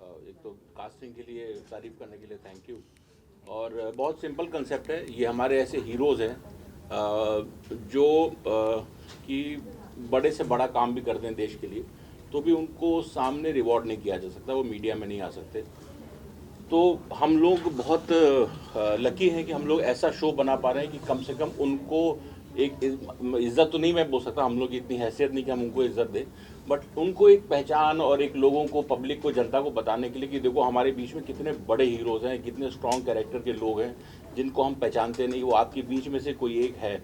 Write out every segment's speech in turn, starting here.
एक तो कास्टिंग के लिए तारीफ करने के लिए थैंक यू। और बहुत सिंपल कंसेप्ट है, ये हमारे ऐसे हीरोज़ हैं जो कि बड़े से बड़ा काम भी करते हैं देश के लिए, तो भी उनको सामने रिवॉर्ड नहीं किया जा सकता, वो मीडिया में नहीं आ सकते। तो हम लोग बहुत लकी हैं कि हम लोग ऐसा शो बना पा रहे हैं कि कम से कम उनको एक इज़्ज़त तो नहीं मैं बोल सकता, हम लोग की इतनी हैसियत नहीं कि हम उनको इज़्ज़त दें, बट उनको एक पहचान और एक लोगों को, पब्लिक को, जनता को बताने के लिए कि देखो हमारे बीच में कितने बड़े हीरोज़ हैं, कितने स्ट्रॉन्ग कैरेक्टर के लोग हैं जिनको हम पहचानते नहीं। वो आपके बीच में से कोई एक है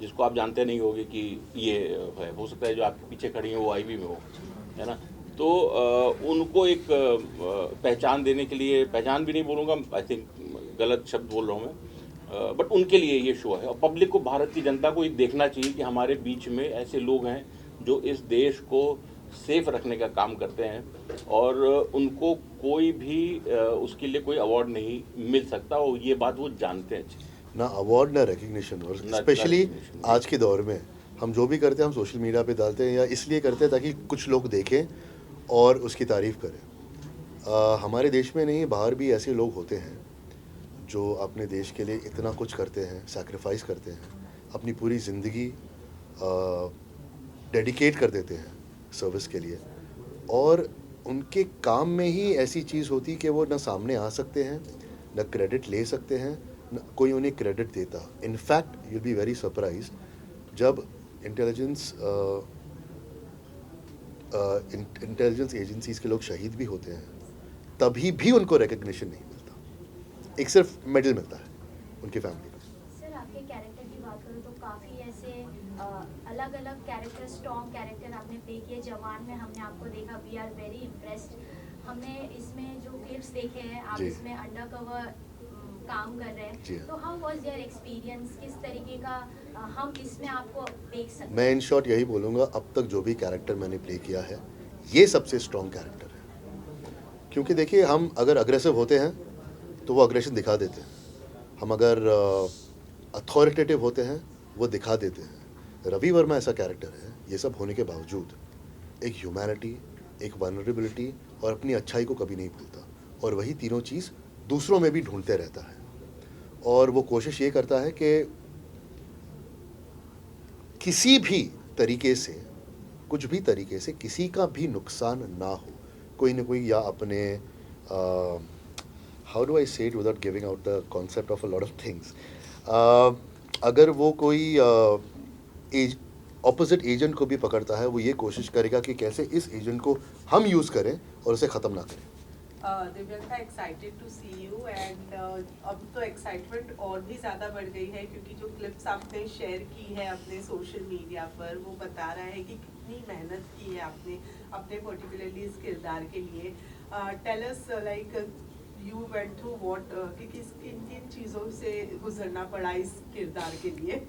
जिसको आप जानते नहीं होगे कि ये है, हो सकता है जो आपके पीछे खड़ी है वो आईवी में हो, है ना। तो उनको एक पहचान देने के लिए, पहचान भी नहीं बोलूँगा, आई थिंक गलत शब्द बोल रहा हूँ मैं, बट उनके लिए ये शो है। और पब्लिक को, भारत की जनता को ये देखना चाहिए कि हमारे बीच में ऐसे लोग हैं जो इस देश को सेफ रखने का काम करते हैं, और उनको कोई भी उसके लिए कोई अवार्ड नहीं मिल सकता, और ये बात वो जानते हैं अच्छे ना अवार्ड ना रिकग्निशन। और ना स्पेशली recognition। आज के दौर में हम जो भी करते हैं हम सोशल मीडिया पे डालते हैं या इसलिए करते हैं ताकि कुछ लोग देखें और उसकी तारीफ़ करें। हमारे देश में नहीं, बाहर भी ऐसे लोग होते हैं जो अपने देश के लिए इतना कुछ करते हैं, सैक्रिफाइस करते हैं, अपनी पूरी ज़िंदगी डेडिकेट कर देते हैं सर्विस के लिए, और उनके काम में ही ऐसी चीज़ होती कि वो ना सामने आ सकते हैं, ना क्रेडिट ले सकते हैं, ना कोई उन्हें क्रेडिट देता। In fact you'll be very surprise जब इंटेलिजेंस एजेंसीज़ के लोग शहीद भी होते हैं तभी भी उनको रिकग्निशन नहीं मिलता, एक सिर्फ मेडल मिलता है उनकी फैमिली को। सर, आपके कैरेक्टर की बात करूँ तो काफ़ी ऐसे अलग अलग कैरेक्टर, स्ट्रॉन्ग कैरेक्टर आपने प्ले किए। जवान में हमने आपको देखा, वी आर वेरी इम्प्रेस्ड। हमने इसमें जो क्लिप्स देखे हैं, आप जी। इसमें अंडर कवर काम कर रहे जी। हैं, तो हाउ वाज योर एक्सपीरियंस? किस तरीके का हम इसमें आपको देख सकते मैं हैं? इन शॉर्ट यही बोलूँगा, अब तक जो भी कैरेक्टर मैंने प्ले किया है ये सबसे स्ट्रॉन्ग कैरेक्टर है। क्योंकि देखिए, हम अगर अग्रेसिव होते हैं तो वो अग्रेशन दिखा देते हैं, हम अगर अथॉरिटेटिव होते हैं वो दिखा देते हैं। रवि वर्मा ऐसा कैरेक्टर है, ये सब होने के बावजूद एक ह्यूमैनिटी, एक वनरेबिलिटी और अपनी अच्छाई को कभी नहीं भूलता, और वही तीनों चीज़ दूसरों में भी ढूंढते रहता है। और वो कोशिश ये करता है कि किसी भी तरीके से, कुछ भी तरीके से किसी का भी नुकसान ना हो। कोई ना कोई, या अपने हाउ डू आई से it without giving out the concept of a lot of things, अगर वो कोई ऑपोजिट एजेंट को भी पकड़ता है, वो ये कोशिश करेगा कि कैसे इस एजेंट को हम यूज़ करें और उसे ख़त्म ना करें। Divyanka, excited to see you and अब तो एक्साइटमेंट और भी ज़्यादा बढ़ गई है क्योंकि जो क्लिप्स आपने शेयर की है अपने सोशल मीडिया पर, वो बता रहा है कि कितनी मेहनत की है आपने अपने पर्टिकुलरली इस किरदार के लिए। Tell us like you went through what, कि किन किन चीज़ों से गुजरना पड़ा इस किरदार के लिए?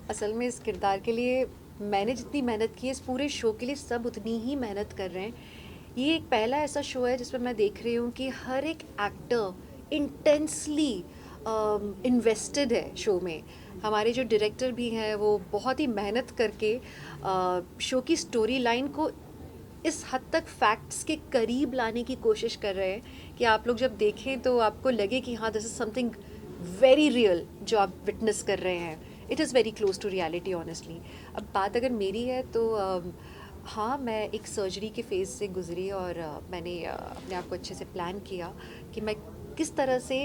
असल में इस किरदार के लिए मैंने जितनी मेहनत की है, इस पूरे शो के लिए सब उतनी ही मेहनत कर रहे हैं। ये एक पहला ऐसा शो है जिसमें मैं देख रही हूँ कि हर एक एक्टर इंटेंसली इन्वेस्टेड है शो में। हमारे जो डायरेक्टर भी हैं वो बहुत ही मेहनत करके शो की स्टोरी लाइन को इस हद तक फैक्ट्स के करीब लाने की कोशिश कर रहे हैं कि आप लोग जब देखें तो आपको लगे कि हाँ, this is something very real जो आप विटनेस कर रहे हैं। It is very close to reality honestly. अब बात अगर मेरी है तो हाँ, मैं एक सर्जरी के फेज़ से गुजरी और मैंने अपने आप को अच्छे से प्लान किया कि मैं किस तरह से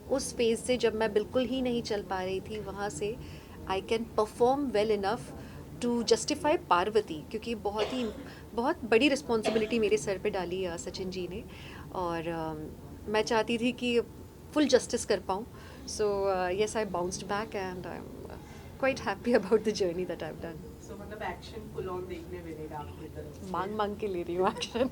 उस फेज़ से, जब मैं बिल्कुल ही नहीं चल पा रही थी, वहाँ से I can perform well enough to justify Parvati, क्योंकि बहुत बड़ी रिस्पॉन्सिबिलिटी मेरे सर पे डाली सचिन जी ने, और मैं चाहती थी कि फुल जस्टिस कर पाऊँ। So yes, I bounced back and I am quite happy about the journey that I have done. सो मतलब एक्शन फुल ऑन देखने मिलेगा आपकी तरफ से? मांग के ले रही हूँ एक्शन।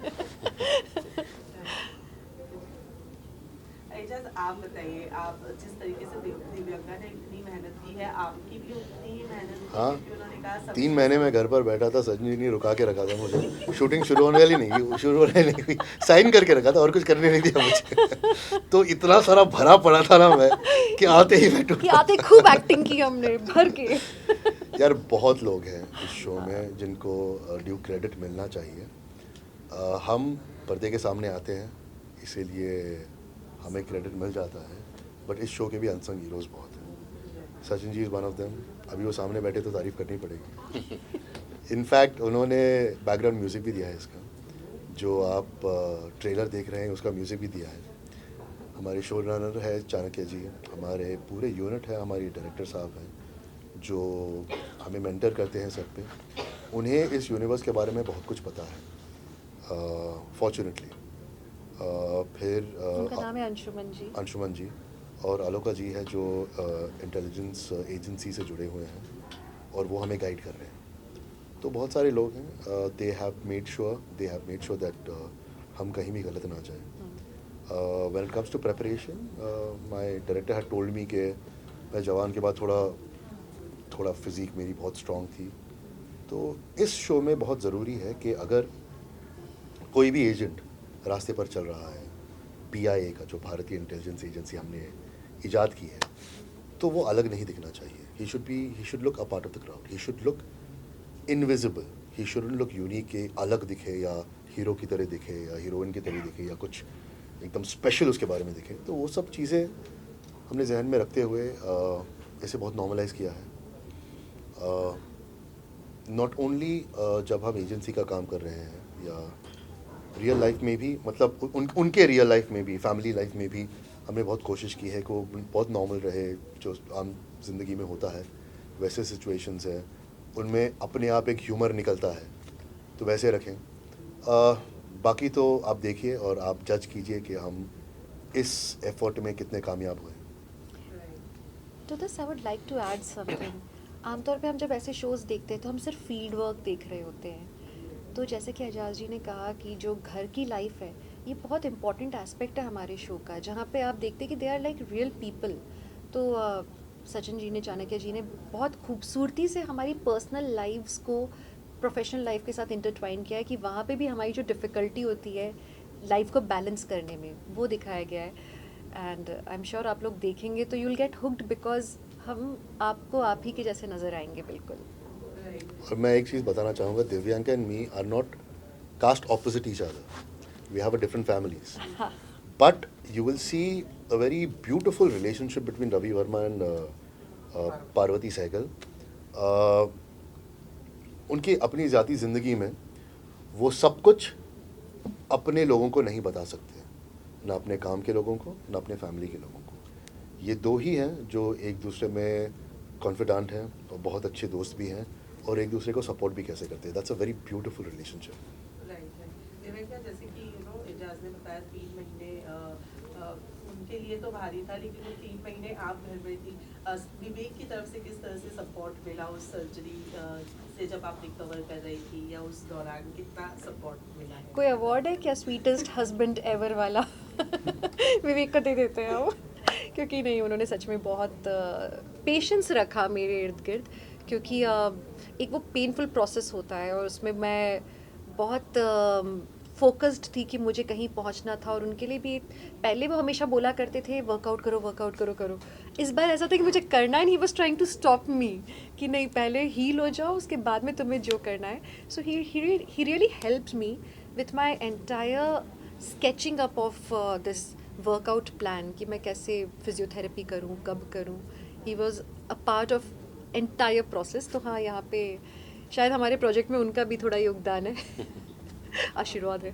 एजाज, आप बताइए, आप जिस तरीके से दिव्यांका ने इतनी मेहनत की है, आपकी भी उतनी ही मेहनत की? हाँ, क्योंकि उन्होंने कहा 3 महीने में घर पर बैठा था, सचिन जी ने रुका के रखा था मुझे। शूटिंग शुरू होने वाली नहीं, शुरू होने नहीं हुई, साइन करके रखा था और कुछ करने नहीं दिया मुझे। तो इतना सारा भरा पड़ा था ना मैं कि आते ही मैं टूट कि आते खूब एक्टिंग की हमने भर के। यार, बहुत लोग हैं इस शो में जिनको ड्यू क्रेडिट मिलना चाहिए। हम पर्दे के सामने आते हैं, इसीलिए हमें क्रेडिट मिल जाता है, बट इस शो के भी अनसंग हीरोज़ बहुत हैं। Sachin ji is one of them. अभी वो सामने बैठे तो तारीफ़ करनी पड़ेगी। इनफैक्ट उन्होंने बैकग्राउंड म्यूज़िक भी दिया है इसका, जो आप ट्रेलर देख रहे हैं उसका म्यूज़िक भी दिया है। हमारे शो रनर है चाणक्य जी, हमारे पूरे यूनिट है, हमारे डायरेक्टर साहब हैं जो हमें मेंटर करते हैं सब पे। उन्हें इस यूनिवर्स के बारे में बहुत कुछ पता है फॉर्चुनेटली। फिर उनका नाम है अंशुमन जी। अंशुमन जी और आलोका जी है जो इंटेलिजेंस एजेंसी से जुड़े हुए हैं और वो हमें गाइड कर रहे हैं। तो बहुत सारे लोग हैं, they have made sure that हम कहीं भी गलत ना जाएं। When it comes to preparation, my director had told me कि मैं जवान के बाद थोड़ा फिज़िक मेरी बहुत स्ट्रॉन्ग थी। तो इस शो में बहुत ज़रूरी है कि अगर कोई भी एजेंट रास्ते पर चल रहा है, PIA का जो भारतीय इंटेलिजेंस एजेंसी हमने इजाद की है, तो वो अलग नहीं दिखना चाहिए। He should look a part of the crowd, he should look invisible, he shouldn't look unique के अलग दिखे या हीरो की तरह दिखे या हीरोइन की तरह दिखे या कुछ एकदम स्पेशल उसके बारे में दिखे। तो वो सब चीज़ें हमने जहन में रखते हुए इसे बहुत नॉर्मलाइज किया है। नॉट ओनली जब हम एजेंसी का काम कर रहे हैं या रियल लाइफ में भी, मतलब उनके रियल लाइफ में भी, फैमिली लाइफ में भी हमने बहुत कोशिश की है कि वो बहुत नॉर्मल रहे, जो आम जिंदगी में होता है वैसे सिचुएशंस है उनमें अपने आप एक ह्यूमर निकलता है, तो वैसे रखें। बाकी तो आप देखिए और आप जज कीजिए कि हम इस एफर्ट में कितने कामयाब हुए। तो this I would like to add something. आमतौर पे हम जब ऐसे शोज़ देखते हैं तो हम सिर्फ फील्ड वर्क देख रहे होते हैं। तो जैसे कि एजाज जी ने कहा कि जो घर की लाइफ है ये बहुत इंपॉर्टेंट एस्पेक्ट है हमारे शो का, जहाँ पे आप देखते हैं कि they are like real people. तो सचिन जी ने, चाणक्य जी ने बहुत खूबसूरती से हमारी पर्सनल लाइफ्स को प्रोफेशनल लाइफ के साथ इंटरट्वाइन किया है कि वहाँ पे भी हमारी जो डिफ़िकल्टी होती है लाइफ को बैलेंस करने में, वो दिखाया गया है। एंड आई एम श्योर आप लोग देखेंगे तो you will get hooked, because हम आपको आप ही के जैसे नज़र आएंगे बिल्कुल। और मैं एक चीज़ बताना चाहूँगा, Divyanka and me are not cast opposite each other, we have a different families, but you will see a very beautiful relationship between Ravi Verma and Parvati Sehgal. उनकी अपनी ज़ाती ज़िंदगी में वो सब कुछ अपने लोगों को नहीं बता सकते, ना अपने काम के लोगों को, ना अपने फैमिली के लोगों को। ये दो ही हैं जो एक दूसरे में कॉन्फिडेंट हैं और बहुत अच्छे दोस्त भी हैं और एक दूसरे को सपोर्ट भी कैसे करते हैं। That's a very beautiful relationship. Right. जैसे कि एजाज ने बताया 3 महीने उनके लिए तो भारी था, लेकिन वो 3 महीने आप घर में थी। विवेक की तरफ से किस तरह से सपोर्ट मिला उस सर्जरी से जब आप रिकवर कर रही थी, या उस दौरान कितना सपोर्ट मिला है? कोई अवार्ड है क्या स्वीटेस्ट हस्बैंड एवर वाला? विवेक को दे देते हैं वो, क्योंकि नहीं, उन्होंने सच में बहुत पेशेंस रखा मेरे इर्द गिर्द, क्योंकि एक वो पेनफुल प्रोसेस होता है और उसमें मैं बहुत फोकस्ड थी कि मुझे कहीं पहुंचना था। और उनके लिए भी पहले वो हमेशा बोला करते थे वर्कआउट करो। इस बार ऐसा था कि मुझे करना है, he was trying to stop me कि नहीं, पहले हील हो जाओ, उसके बाद में तुम्हें जो करना है। So he really helped me with my entire sketching up of this workout plan कि मैं कैसे फिजियोथेरेपी करूँ, कब करूँ। He was a part of entire process. तो हाँ, यहाँ पे शायद हमारे प्रोजेक्ट में उनका भी थोड़ा योगदान है। आशीर्वाद है।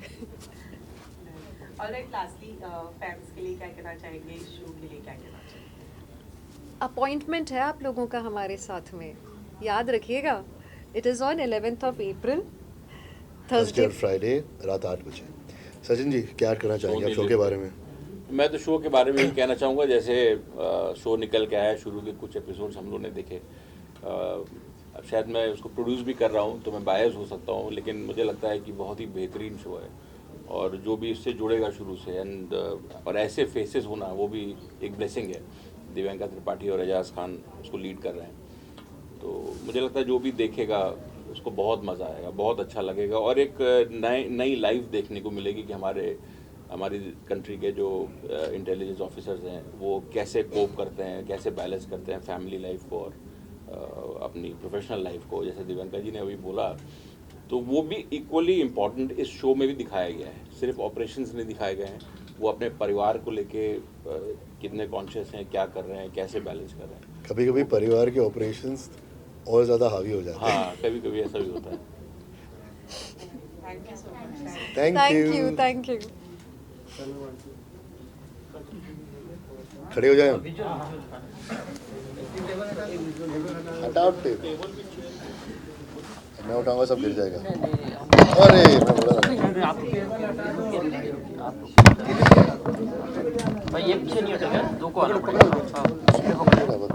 ऑलराइट, लास्टली फैंस के लिए क्या कहना चाहेंगे, इस शो के लिए क्या कहना चाहेंगे? अपॉइंटमेंट है आप लोगों का हमारे साथ में, याद रखिएगा। It is on 11th of April, Thursday और थर्सडे। फ्राइडे रात 8 बजे। सचिन जी क्या ऐड करना चाहेंगे आप शो के बारे में? मैं तो शो के बारे में ही कहना चाहूँगा, जैसे शो निकल के आया, शुरू के कुछ एपिसोड्स हम लोगों ने देखे। अब शायद मैं उसको प्रोड्यूस भी कर रहा हूँ तो मैं बायस हो सकता हूँ, लेकिन मुझे लगता है कि बहुत ही बेहतरीन शो है और जो भी इससे जुड़ेगा शुरू से एंड और ऐसे फेसेस होना वो भी एक ब्लेसिंग है। दिव्यांका त्रिपाठी और एजाज खान उसको लीड कर रहे हैं, तो मुझे लगता है जो भी देखेगा उसको बहुत मज़ा आएगा, बहुत अच्छा लगेगा और एक नई लाइफ देखने को मिलेगी कि हमारी कंट्री के जो इंटेलिजेंस ऑफिसर्स हैं वो कैसे कोप करते हैं, कैसे बैलेंस करते हैं फैमिली लाइफ को और अपनी प्रोफेशनल लाइफ को। जैसे दिव्यांका जी ने अभी बोला, तो वो भी इक्वली इम्पॉर्टेंट इस शो में भी दिखाया गया है। सिर्फ ऑपरेशंस नहीं दिखाए गए हैं, वो अपने परिवार को लेके कितने कॉन्शियस हैं, क्या कर रहे हैं, कैसे बैलेंस कर रहे हैं। कभी कभी परिवार के ऑपरेशंस और ज़्यादा हावी हो जाते हैं। हाँ, कभी कभी ऐसा भी होता है। Thank you so much. Thank you खड़े हो जाए हम। हटाओ टेबल, मैं उठाऊंगा सब गिर जाएगा। अरे मैं बोला भाई ये पीछे नहीं हटेगा, दो को आना पड़ेगा। हाँ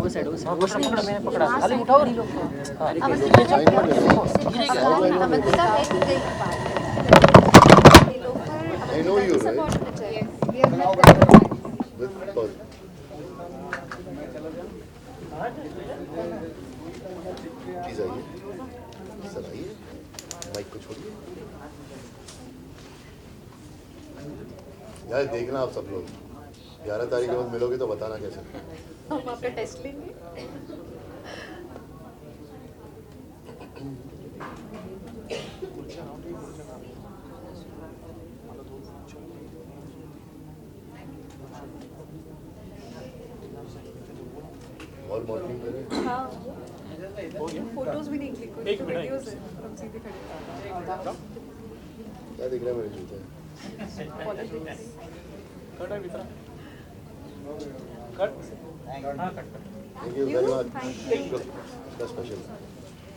वो साइड वो पकड़ा, मैंने पकड़ा, खाली उठाओ। हाँ अमिता है कि नहीं I know you, right? With Paul. Please आइए, सर आइए, माइक को छोड़िए। यार देखना आप सब लोग 11 तारीख के बाद मिलोगे तो बताना कैसे। हम आपका टेस्ट लेंगे। और मॉर्निंग करें। हाँ फोटोज भी नहीं क्लिक हुई, तो वीडियोस है, हम सीधे खड़े हैं। क्या दिख रहा है मेरे जूते? कट हाँ cut thank you very much. Special